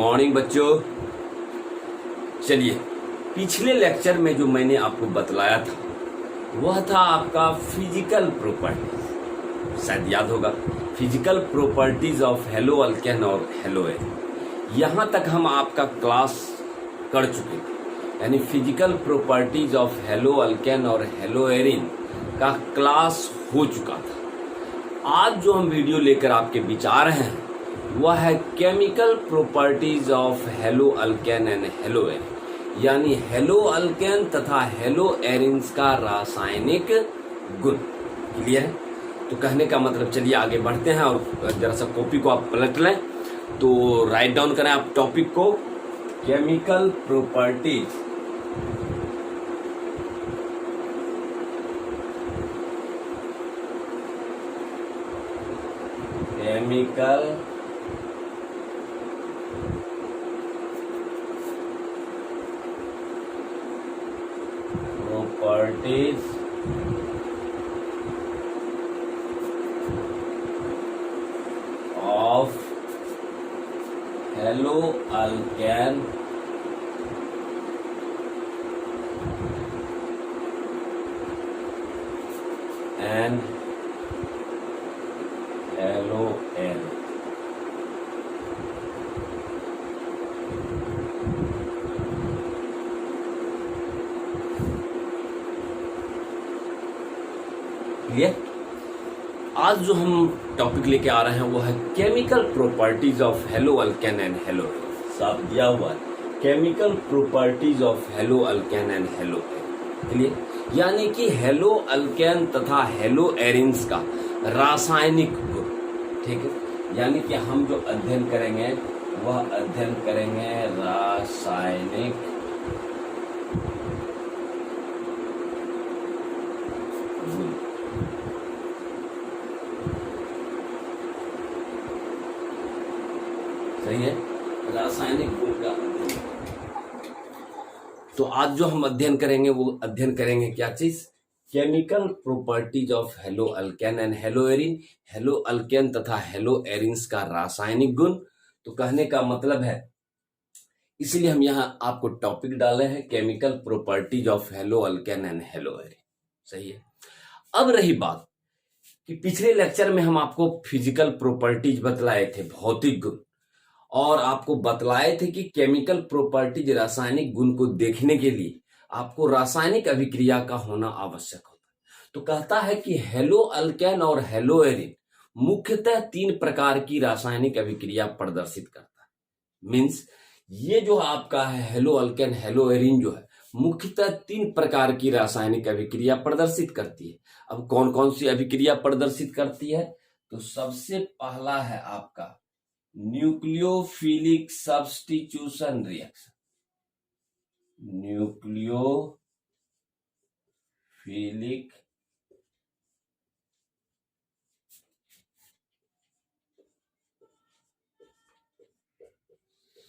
Morning बच्चों। चलिए, पिछले लेक्चर में जो मैंने आपको बतलाया था वह था आपका फिजिकल प्रॉपर्टीज। शायद याद होगा, physical properties of hello alkane और हेलो एरिन। यहाँ तक हम आपका क्लास कर चुके थे, यानी physical properties of hello alkane और हेलो एरिन का क्लास हो चुका था। आज जो हम वीडियो लेकर आपके बीच आ रहे हैं वह है chemical properties of hello alkane and hello Erin, यानी हेलो अल्केन तथा हेलो एरिन्स का रासायनिक गुण। क्लियर है? तो कहने का मतलब, चलिए आगे बढ़ते हैं और जरा सा कॉपी को आप पलट लें तो राइट डाउन करें आप टॉपिक को, chemical properties chemical properties of hello alkane and hello Erin. आज जो हम टॉपिक लेके आ रहे हैं वो है chemical properties of hello alkane and hello Erin. साफ दिया हुआ है, chemical properties of hello alkane and hello Erin. Clear? यानी कि हेलो अल्केन तथा हेलो एरिन्स का रासायनिक गुण। ठीक है, यानी कि हम जो अध्ययन करेंगे वह अध्ययन करेंगे रासायनिक गुण। सही है, रासायनिक गुण का अध्ययन। तो आज जो हम अध्ययन करेंगे वो अध्ययन करेंगे क्या चीज? Chemical properties of hello alkane and hello Erin, hello alkane तथा हेलो एरिन्स का रासायनिक गुण। तो कहने का मतलब है, इसलिए हम यहाँ आपको टॉपिक डाले हैं chemical properties of hello alkane and hello Erin. सही है। अब रही बात कि पिछले लेक्चर में हम आपको फिजिकल प्रॉपर्टीज बतलाए थे, भौतिक गुण, और आपको बतलाए थे कि केमिकल प्रॉपर्टीज रासायनिक गुण को देखने के लिए आपको रासायनिक अभिक्रिया का होना आवश्यक होता है। तो कहता है कि हेलो अल्केन और हेलो एरिन मुख्यतः 3 प्रकार की रासायनिक अभिक्रिया प्रदर्शित करता है। मीन्स ये जो आपका है हेलो अल्केन हेलो एरिन जो है मुख्यतः 3 प्रकार की रासायनिक अभिक्रिया प्रदर्शित करती है। अब कौन कौन सी अभिक्रिया प्रदर्शित करती है? तो सबसे पहला है आपका nucleophilic substitution reaction. Nucleophilic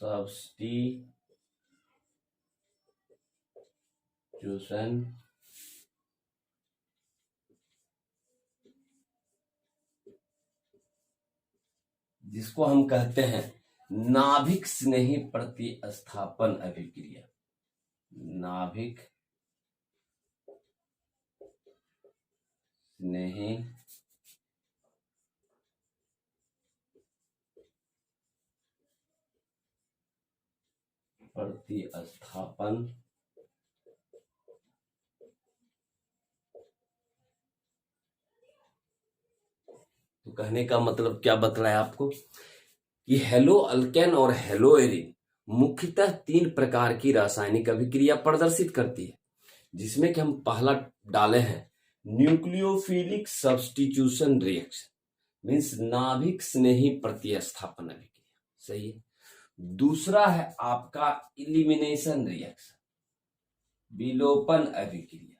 substitution जिसको हम कहते हैं नाभिक स्नेही प्रतिस्थापन अभिक्रिया। नाभिक स्नेही प्रतिस्थापन तो कहने का मतलब क्या बतलाया आपको कि हेलो अल्केन और हेलो एरिन मुख्यतः 3 प्रकार की रासायनिक अभिक्रिया प्रदर्शित करती है, जिसमें कि हम पहला डाले हैं न्यूक्लियोफिलिक सब्स्टिट्यूशन रिएक्शन, मीन्स नाभिक स्नेही प्रतिस्थापन अभिक्रिया। सही है। दूसरा है आपका इलिमिनेशन रिएक्शन, विलोपन अभिक्रिया।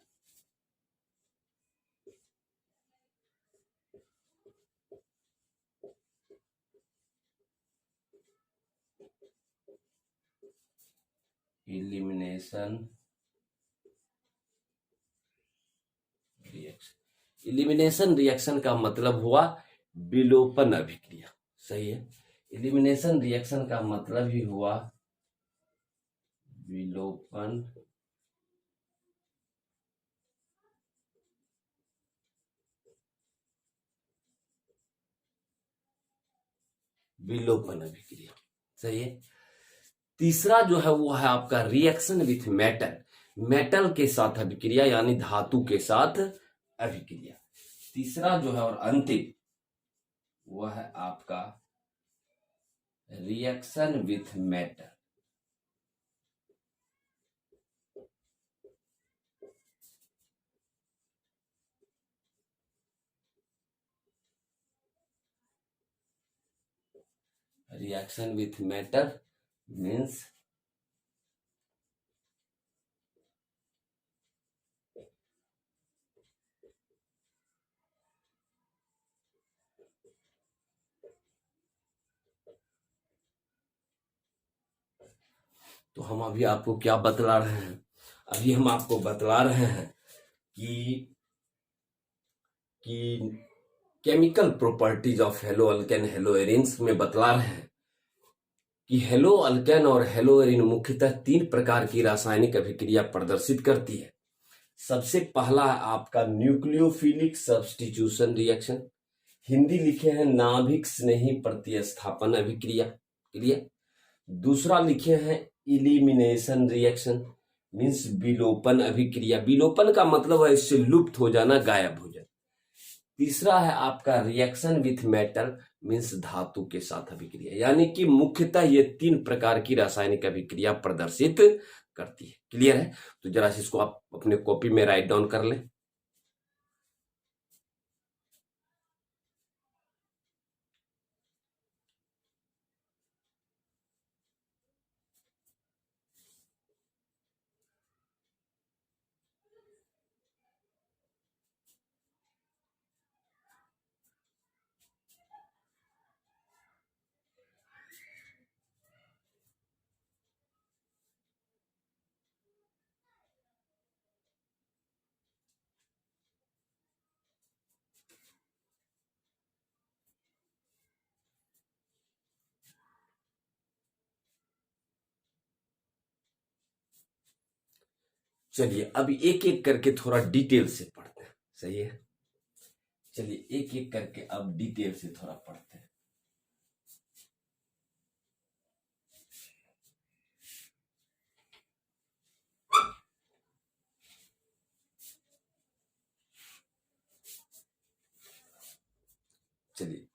Elimination reaction. इलिमिनेशन रिएक्शन का मतलब हुआ विलोपन अभिक्रिया। सही है। एलिमिनेशन रिएक्शन का मतलब ही हुआ विलोपन विलोपन अभिक्रिया। सही है। तीसरा जो है वो है आपका रिएक्शन विथ मेटल, मेटल के साथ अभिक्रिया यानी धातु के साथ अभिक्रिया। तीसरा जो है और अंतिम वह है आपका reaction with metal. Reaction with metal means तो हम अभी आपको क्या बतला रहे हैं, अभी हम आपको बतला रहे हैं कि chemical properties of hello alkane hello arenes में बतला रहे हैं कि हेलो अल्केन और हेलो एरिन मुख्यतः 3 प्रकार की रासायनिक अभिक्रिया प्रदर्शित करती है। सबसे पहला है आपका न्यूक्लियोफिलिक सब्स्टिट्यूशन रिएक्शन, हिंदी लिखे हैं नाभिक स्नेही प्रतिस्थापन अभिक्रिया के लिए। दूसरा लिखे हैं इलिमिनेशन रिएक्शन मीन्स विलोपन अभिक्रिया, विलोपन का मतलब है इससे लुप्त हो जाना, गायब हो जाना। तीसरा है आपका रिएक्शन विथ मेटल मीन्स धातु के साथ अभिक्रिया, यानी कि मुख्यतः ये 3 प्रकार की रासायनिक अभिक्रिया प्रदर्शित करती है। क्लियर है? तो जरा इसको आप अपने कॉपी में राइट डाउन कर लें। चलिए अभी एक एक करके थोड़ा डिटेल से पढ़ते हैं। सही है, चलिए एक एक करके अब डिटेल से थोड़ा पढ़ते हैं। चलिए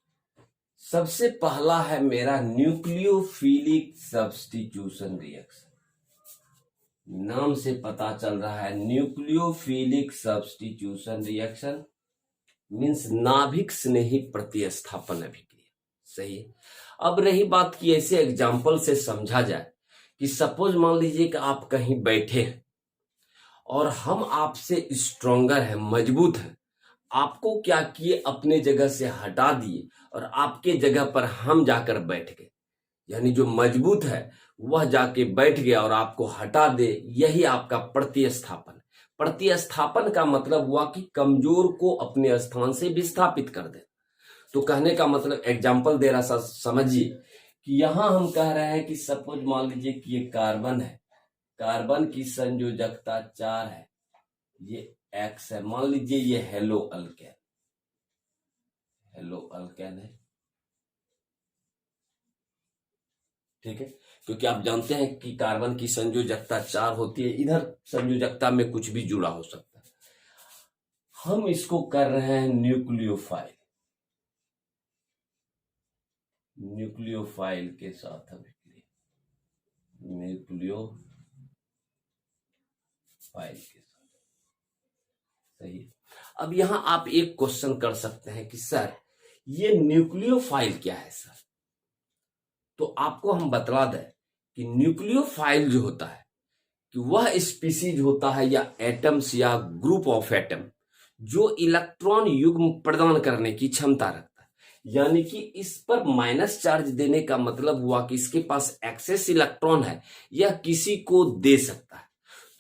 सबसे पहला है मेरा न्यूक्लियोफिलिक सब्स्टिट्यूशन रिएक्शन। नाम से पता चल रहा है न्यूक्लियोफिलिक सब्स्टिट्यूशन रिएक्शन मीन्स नाभिक स्नेही प्रतिस्थापन अभिक्रिया। सही है। अब रही बात की ऐसे एग्जाम्पल से समझा जाए कि सपोज मान लीजिए कि आप कहीं बैठे हैं और हम आपसे स्ट्रोंगर हैं, मजबूत हैं, आपको क्या किए अपने जगह से हटा दिए और आपके जगह पर हम जाकर बैठ गए, यानी जो मजबूत है वह जाके बैठ गया और आपको हटा दे, यही आपका प्रतिस्थापन। प्रतिस्थापन का मतलब हुआ कि कमजोर को अपने स्थान से विस्थापित कर दे। तो कहने का मतलब एग्जाम्पल दे रहा समझिए कि यहां हम कह रहे हैं कि सपोज मान लीजिए कि ये कार्बन है, कार्बन की संयोजकता 4 है, ये X है, मान लीजिए ये हेलो अल्केन, हेलो अल्केन है। ठीक है, क्योंकि आप जानते हैं कि कार्बन की संयोजकता 4 होती है, इधर संयोजकता में कुछ भी जुड़ा हो सकता है। हम इसको कर रहे हैं न्यूक्लियोफाइल, न्यूक्लियोफाइल के साथ अभिक्रिया, न्यूक्लियोफाइल के साथ। सही है। अब यहां आप एक क्वेश्चन कर सकते हैं कि सर ये न्यूक्लियोफाइल क्या है सर? तो आपको हम बतला दें कि न्यूक्लियोफाइल जो होता है कि वह स्पीसीज होता है या एटम्स या ग्रुप ऑफ एटम जो इलेक्ट्रॉन युग्म प्रदान करने की क्षमता रखता है, यानी कि इस पर माइनस चार्ज देने का मतलब हुआ कि इसके पास एक्सेस इलेक्ट्रॉन है, यह किसी को दे सकता है।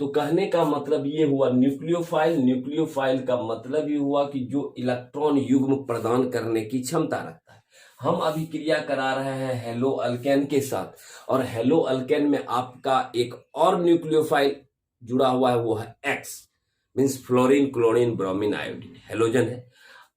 तो कहने का मतलब ये हुआ न्यूक्लियोफाइल, न्यूक्लियोफाइल का मतलब ये हुआ कि जो इलेक्ट्रॉन युग्म प्रदान करने की क्षमता रखता है। हम अभिक्रिया करा रहे हैं हेलो अल्केन के साथ, और हेलो अल्केन में आपका एक और न्यूक्लियोफाइल जुड़ा हुआ है, वो है x, means fluorine chlorine bromine iodine, halogen है।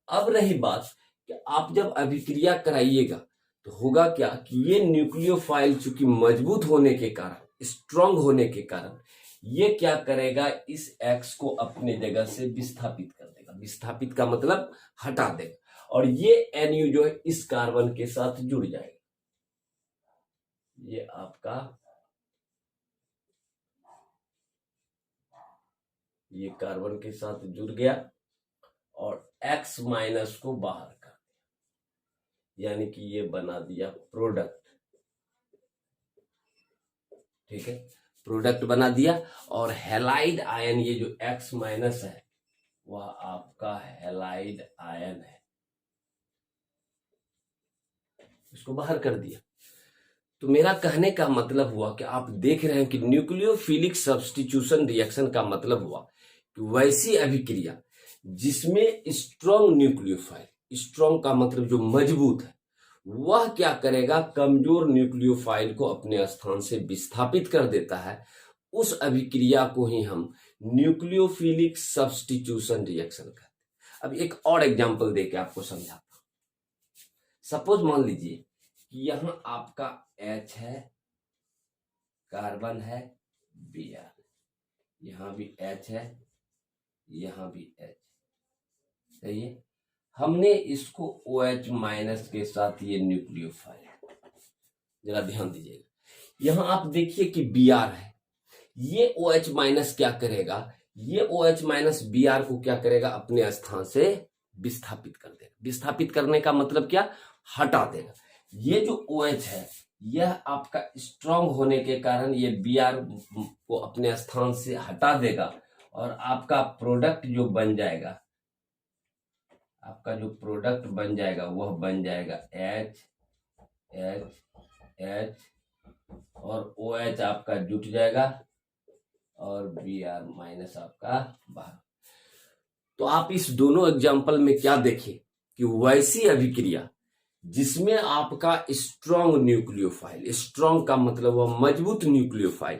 अब रही बात कि आप जब अभिक्रिया कराइएगा तो होगा क्या कि ये न्यूक्लियोफाइल चूंकि मजबूत होने के कारण, स्ट्रांग होने के कारण, ये क्या करेगा, इस एक्स को अपने जगह से विस्थापित कर देगा। विस्थापित का मतलब हटा देगा, और ये एनयू जो है इस कार्बन के साथ जुड़ जाएगा। ये आपका ये कार्बन के साथ जुड़ गया और एक्स माइनस को बाहर कर दिया, यानी कि ये बना दिया प्रोडक्ट। ठीक है, प्रोडक्ट बना दिया। और हैलाइड आयन, ये जो एक्स माइनस है वह आपका हैलाइड आयन है, इसको बाहर कर दिया। तो मेरा कहने का मतलब हुआ कि आप देख रहे हैं कि न्यूक्लियोफिलिक सब्स्टिट्यूशन रिएक्शन का मतलब हुआ कि वैसी अभिक्रिया जिसमें स्ट्रॉन्ग न्यूक्लियोफाइल, स्ट्रॉन्ग का मतलब जो मजबूत है, वह क्या करेगा, कमजोर न्यूक्लियोफाइल को अपने स्थान से विस्थापित कर देता है। उस अभिक्रिया को ही हम न्यूक्लियोफिलिक सब्स्टिट्यूशन रिएक्शन कहते हैं। अब एक और एग्जांपल देके आपको समझाता हूं। सपोज मान लीजिए कि यहां आपका H है, कार्बन है, Br, यहां भी H है, यहां भी H, सही है। हमने इसको OH माइनस के साथ, ये न्यूक्लियोफाइल, जरा ध्यान दीजिएगा, यहां आप देखिए कि Br है, ये OH माइनस क्या करेगा, ये OH माइनस Br को क्या करेगा, अपने स्थान से विस्थापित कर देगा। विस्थापित करने का मतलब क्या, हटा देगा। ये जो OH है यह आपका स्ट्रांग होने के कारण ये Br को अपने स्थान से हटा देगा, और आपका प्रोडक्ट जो बन जाएगा, आपका जो प्रोडक्ट बन जाएगा वह बन जाएगा H H H, और OH आपका जुट जाएगा और Br माइनस आपका बाहर। तो आप इस दोनों एग्जाम्पल में क्या देखें कि वैसी अभिक्रिया जिसमें आपका स्ट्रॉन्ग न्यूक्लियोफाइल, स्ट्रॉन्ग का मतलब वह मजबूत न्यूक्लियोफाइल,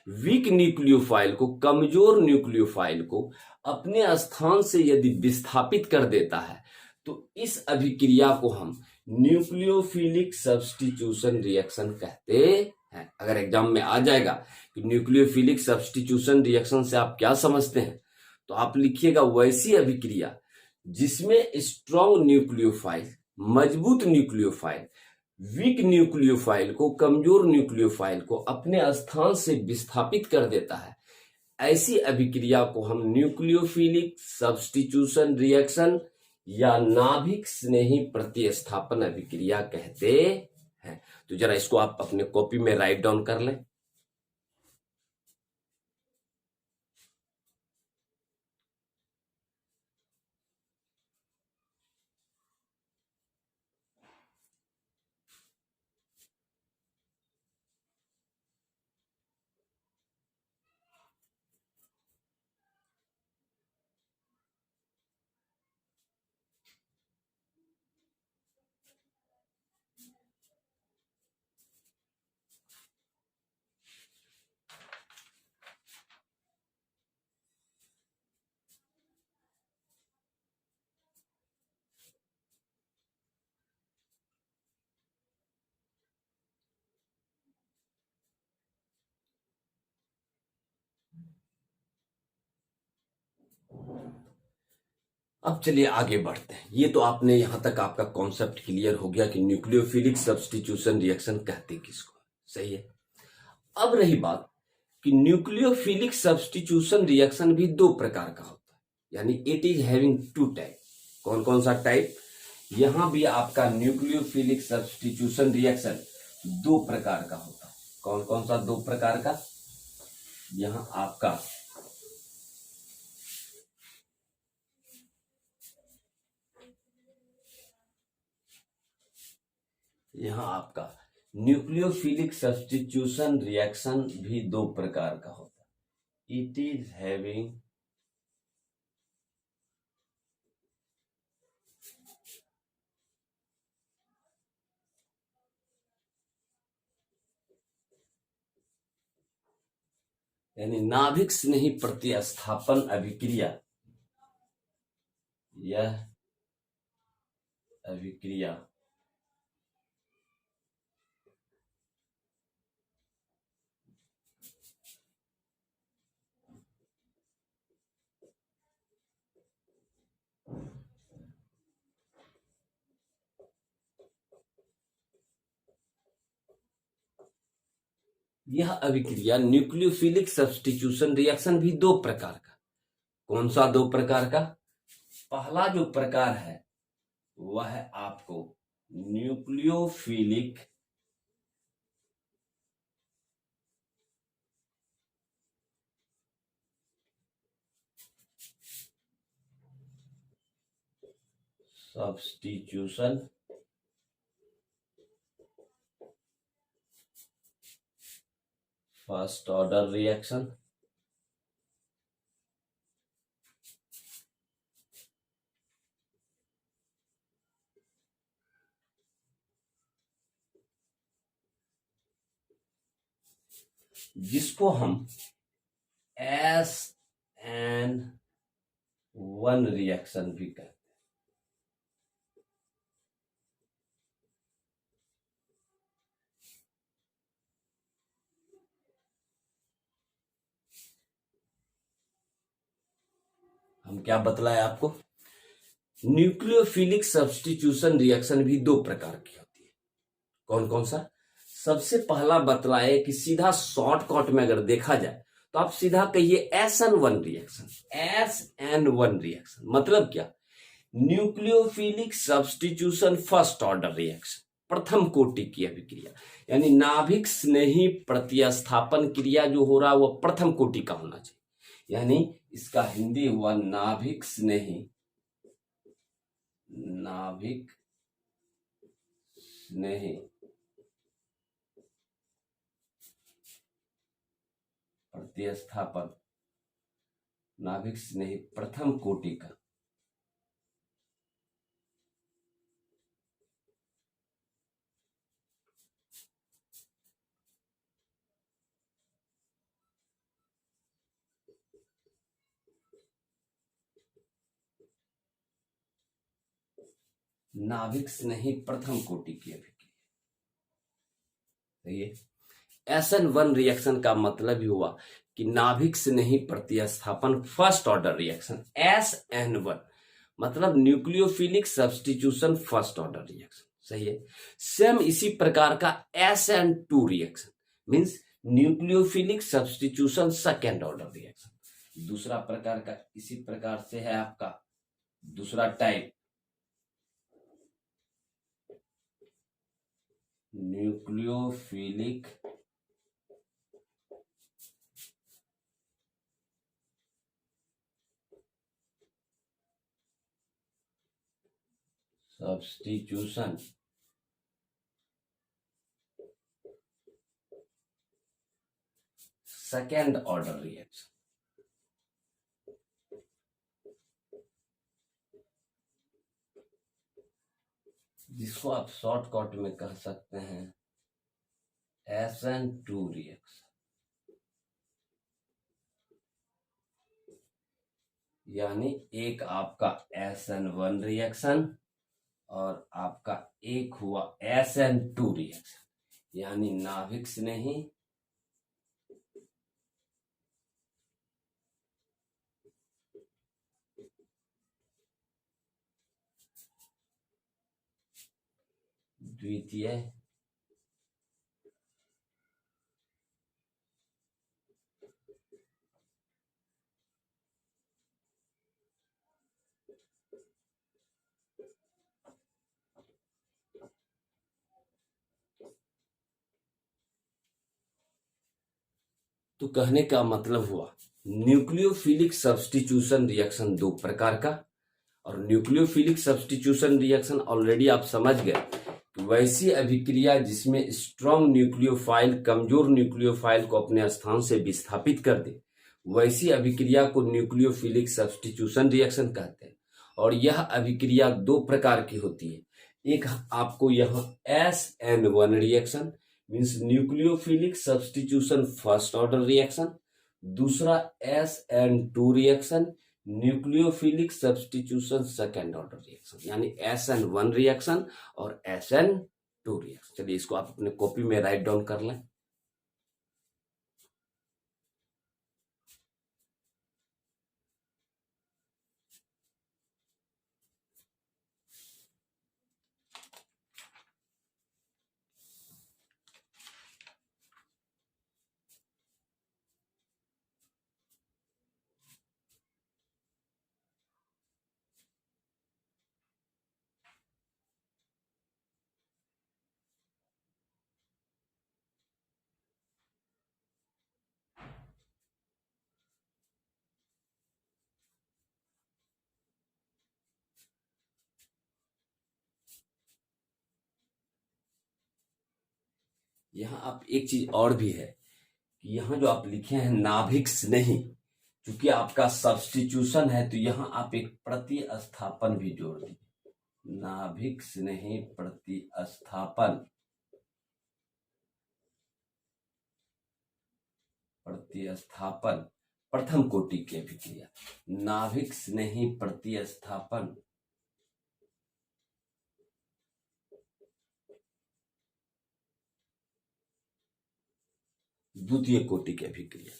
वीक न्यूक्लियोफाइल को, कमजोर न्यूक्लियोफाइल को अपने स्थान से यदि विस्थापित कर देता है, तो इस अभिक्रिया को हम न्यूक्लियोफिलिक सब्स्टिट्यूशन रिएक्शन कहते हैं। अगर एग्जाम में आ जाएगा कि न्यूक्लियोफिलिक सब्स्टिट्यूशन रिएक्शन से आप क्या समझते हैं, तो आप लिखिएगा वैसी अभिक्रिया जिसमें स्ट्रॉन्ग न्यूक्लियोफाइल, मजबूत न्यूक्लियोफाइल, वीक न्यूक्लियोफाइल को, कमजोर न्यूक्लियोफाइल को अपने स्थान से विस्थापित कर देता है, ऐसी अभिक्रिया को हम न्यूक्लियोफिलिक सब्स्टिट्यूशन रिएक्शन या नाभिक स्नेही प्रतिस्थापन अभिक्रिया कहते हैं। तो जरा इसको आप अपने कॉपी में राइट डाउन कर लें। अब चलिए आगे बढ़ते हैं। ये तो आपने यहां तक आपका कॉन्सेप्ट क्लियर हो गया कि न्यूक्लियोफिलिक सब्स्टिट्यूशन रिएक्शन कहते किसको, सही है। अब रही बात कि न्यूक्लियोफिलिक सब्स्टिट्यूशन रिएक्शन भी दो प्रकार का होता है, यानी it is having two type. कौन कौन सा टाइप, यहां भी आपका न्यूक्लियोफिलिक सब्स्टिट्यूशन रिएक्शन दो प्रकार का होता है। कौन कौन सा दो प्रकार का, यहां आपका न्यूक्लियोफिलिक सब्स्टिट्यूशन रिएक्शन भी दो प्रकार का होता है। इट इज हैविंग यानी नाभिक स्नेही प्रतिस्थापन अभिक्रिया, यह अभिक्रिया यह अभिक्रिया न्यूक्लियोफिलिक सब्स्टिट्यूशन रिएक्शन भी दो प्रकार का। कौन सा दो प्रकार का? पहला जो प्रकार है वह है आपको nucleophilic substitution first order reaction, जिसको हम SN1 रिएक्शन भी कहते हैं। हम क्या बतलाए आपको? न्यूक्लियोफिलिक सब्स्टिट्यूशन रिएक्शन भी दो प्रकार की होती है। कौन कौन सा? सबसे पहला बतलाए कि सीधा शॉर्टकट में अगर देखा जाए तो आप सीधा कहिए SN1 रिएक्शन। SN1 रिएक्शन मतलब क्या? Nucleophilic substitution first order reaction, प्रथम कोटि की अभिक्रिया, यानी नाभिक स्नेही प्रतिस्थापन क्रिया जो हो रहा है वो प्रथम कोटि का होना चाहिए। यानी इसका हिंदी हुआ नाभिक स्नेही प्रतिस्थापन, नाभिक स्नेही प्रथम कोटि का नाभिक स्नेही प्रथम कोटि की अभिक्रिया। सही है। SN1 रिएक्शन का मतलब ही हुआ कि नाभिक स्नेही प्रतिस्थापन फर्स्ट ऑर्डर रिएक्शन। SN1 मतलब nucleophilic substitution first order reaction. सही है। सेम इसी प्रकार का SN2 reaction means nucleophilic substitution second order reaction. दूसरा प्रकार का इसी प्रकार से है आपका दूसरा type nucleophilic substitution second order reaction. जिसको आप शॉर्टकट में कह सकते हैं SN2 रिएक्शन। यानी एक आपका SN1 रिएक्शन और आपका एक हुआ SN2 रिएक्शन, यानी नाभिक स्नेही द्वितीय तो कहने का मतलब हुआ न्यूक्लियोफिलिक सब्स्टिट्यूशन रिएक्शन दो प्रकार का। और न्यूक्लियोफिलिक सब्स्टिट्यूशन रिएक्शन ऑलरेडी आप समझ गए कि वैसी अभिक्रिया जिसमें स्ट्रॉन्ग न्यूक्लियोफाइल कमजोर न्यूक्लियोफाइल को अपने स्थान से विस्थापित कर दे, वैसी अभिक्रिया को न्यूक्लियोफिलिक सब्स्टिट्यूशन रिएक्शन कहते हैं। और यह अभिक्रिया दो प्रकार की होती है। एक आपको यह SN1 reaction means nucleophilic substitution first order reaction. दूसरा SN2 reaction, nucleophilic substitution second order reaction, यानी SN1 रिएक्शन और SN2 रिएक्शन। चलिए इसको आप अपने कॉपी में राइट डाउन कर लें। यहाँ आप एक चीज और भी है कि यहाँ जो आप लिखे हैं नाभिक स्नेही, क्योंकि आपका सब्स्टिट्यूशन है तो यहाँ आप एक प्रतिस्थापन भी जोड़ दीजिए। नाभिक स्नेही प्रतिस्थापन, प्रतिस्थापन प्रथम कोटि की अभिक्रिया, नाभिक स्नेही प्रतिस्थापन द्वितीय कोटि की अभिक्रिया।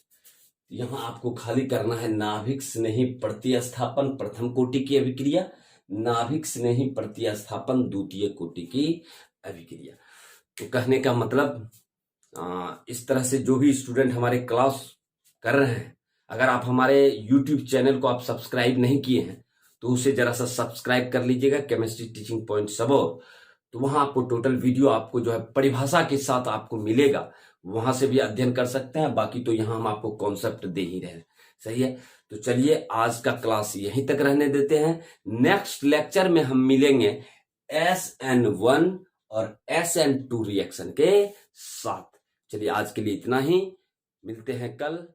यहां आपको खाली करना है नाभिक स्नेही प्रतिस्थापन प्रथम कोटि की अभिक्रिया, नाभिक स्नेही प्रतिस्थापन द्वितीय कोटि की अभिक्रिया। तो कहने का मतलब इस तरह से जो भी स्टूडेंट हमारे क्लास कर रहे हैं, अगर आप हमारे YouTube चैनल को आप सब्सक्राइब नहीं किए हैं तो उसे जरा सा सब्सक्राइब कर लीजिएगा, केमिस्ट्री टीचिंग पॉइंट सबौर। तो वहां आपको टोटल वीडियो आपको जो है परिभाषा के साथ आपको मिलेगा, वहां से भी अध्ययन कर सकते हैं। बाकी तो यहाँ हम आपको कॉन्सेप्ट दे ही रहे हैं, सही है। तो चलिए आज का क्लास यहीं तक रहने देते हैं। नेक्स्ट लेक्चर में हम मिलेंगे SN1 और SN2 रिएक्शन के साथ। चलिए आज के लिए इतना ही, मिलते हैं कल।